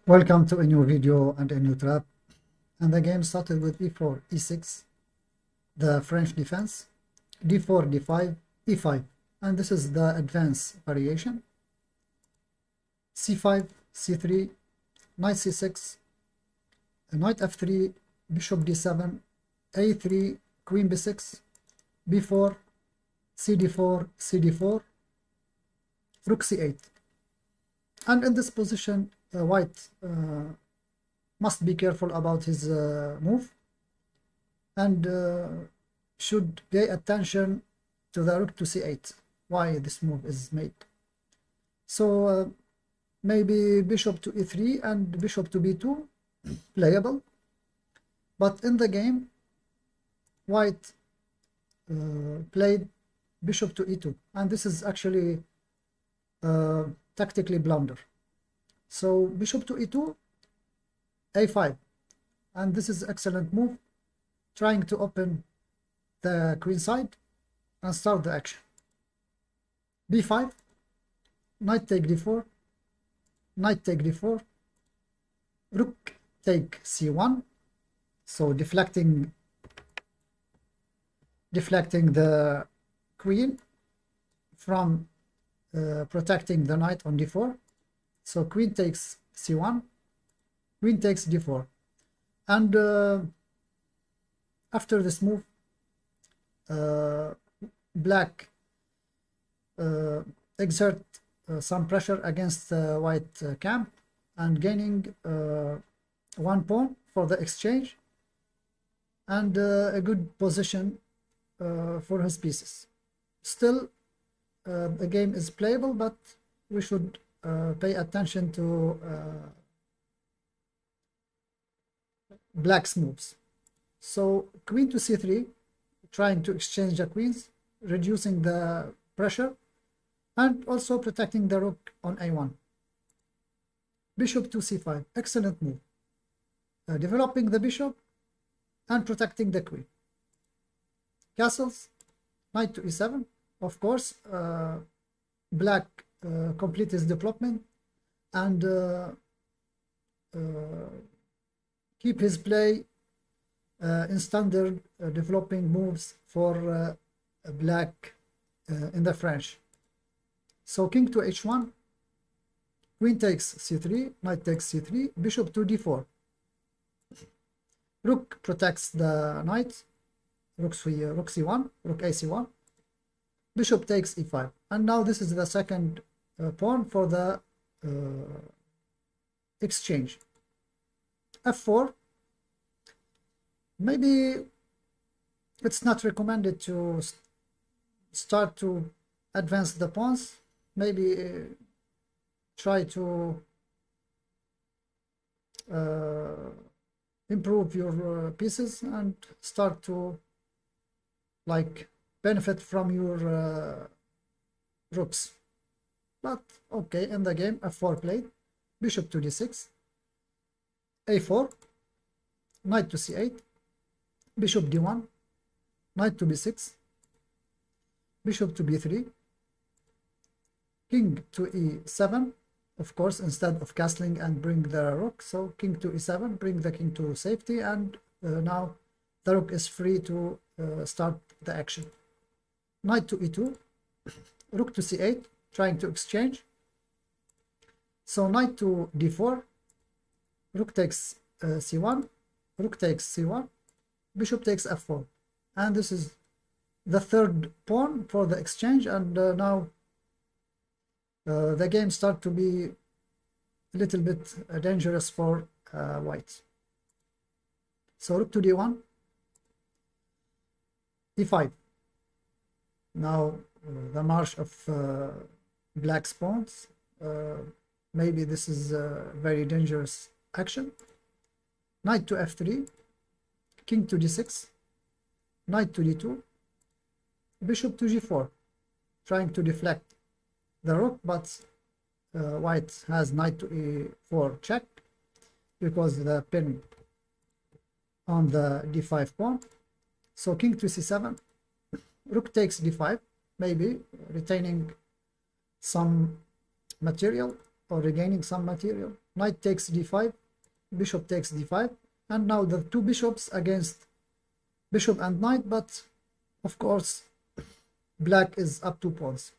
Welcome to a new video and a new trap. And the game started with e4, e6, the French defense, d4, d5, e5, and this is the advanced variation. c5, c3, knight c6, knight f3, bishop d7, a3, queen b6, b4, cd4, cd4, rook c8. And in this position, white must be careful about his move and should pay attention to the rook to c8, why this move is made. So maybe bishop to e3 and bishop to b2 playable, but in the game white played bishop to e2, and this is actually tactically blunder. So bishop to e2, a5, and this is excellent move, trying to open the queen side and start the action. b5, knight take d4, knight take d4, rook take c1, so deflecting the queen from protecting the knight on d4. So queen takes c1, queen takes d4, and after this move black exert some pressure against the white camp and gaining one pawn for the exchange and a good position for his pieces. Still the game is playable, but we should pay attention to black's moves. So queen to c3, trying to exchange the queens, reducing the pressure and also protecting the rook on a1. Bishop to c5, excellent move, developing the bishop and protecting the queen. Castles, knight to e7, of course black complete his development and keep his play in standard developing moves for black in the French. So king to h1, queen takes c3, knight takes c3, bishop to d4, rook protects the knight, rook c1, rook ac1, bishop takes e5, and now this is the second pawn for the exchange. f4, maybe it's not recommended to start to advance the pawns. Maybe try to improve your pieces and start to benefit from your rooks. But okay, in the game f4 played, bishop to d6, a4, knight to c8, bishop d1, knight to b6, bishop to b3, king to e7, of course, instead of castling and bring the rook. So king to e7, bring the king to safety, and now the rook is free to start the action. Knight to e2, rook to c8, trying to exchange. So knight to d4, rook takes c1, rook takes c1, bishop takes f4, and this is the third pawn for the exchange, and now the game starts to be a little bit dangerous for white. So rook to d1, e5. Now the march of black's pawns. Maybe this is a very dangerous action. Knight to f3, king to d6, knight to d2, bishop to g4, trying to deflect the rook, but white has knight to e4 check because the pin on the d5 pawn. So king to c7, rook takes d5, maybe retaining some material, or regaining some material. Knight takes d5, bishop takes d5, and now the two bishops against bishop and knight, but of course black is up 2 pawns.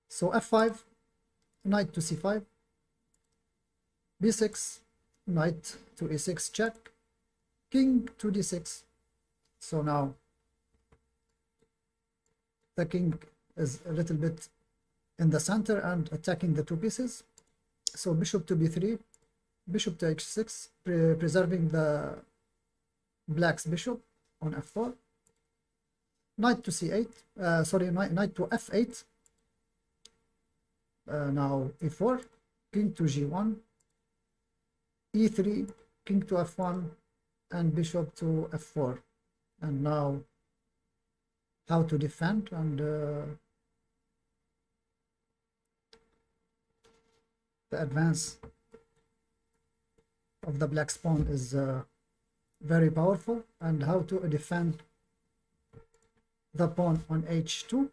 So f5, knight to c5, b6, knight to e6 check, king to d6. So now the king is a little bit in the center and attacking the two pieces. So bishop to b3, bishop to h6, preserving the black's bishop on f4, knight to c8, sorry, knight to f8, now e4, king to g1, e3, king to f1, and bishop to f4. And now how to defend, and the advance of the black's pawn is very powerful, and how to defend the pawn on h2,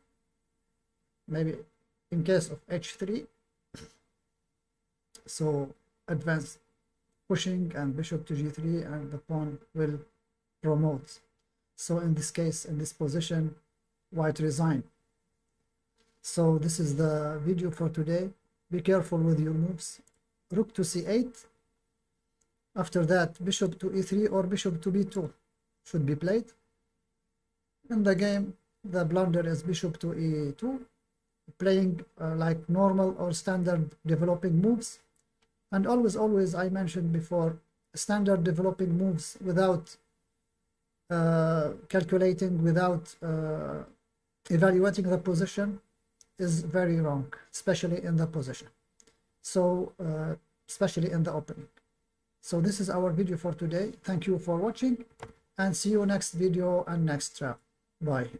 maybe in case of h3. So advance pushing and bishop to g3, and the pawn will promote. So in this case, in this position, white resign. So this is the video for today. Be careful with your moves. Rook to c8. After that, bishop to e3 or bishop to b2 should be played. In the game, the blunder is bishop to e2, playing like normal or standard developing moves. And always, I mentioned before, standard developing moves without calculating, without evaluating the position is very wrong, especially in the position. So especially in the opening. So this is our video for today. Thank you for watching, and see you next video and next trap. Bye.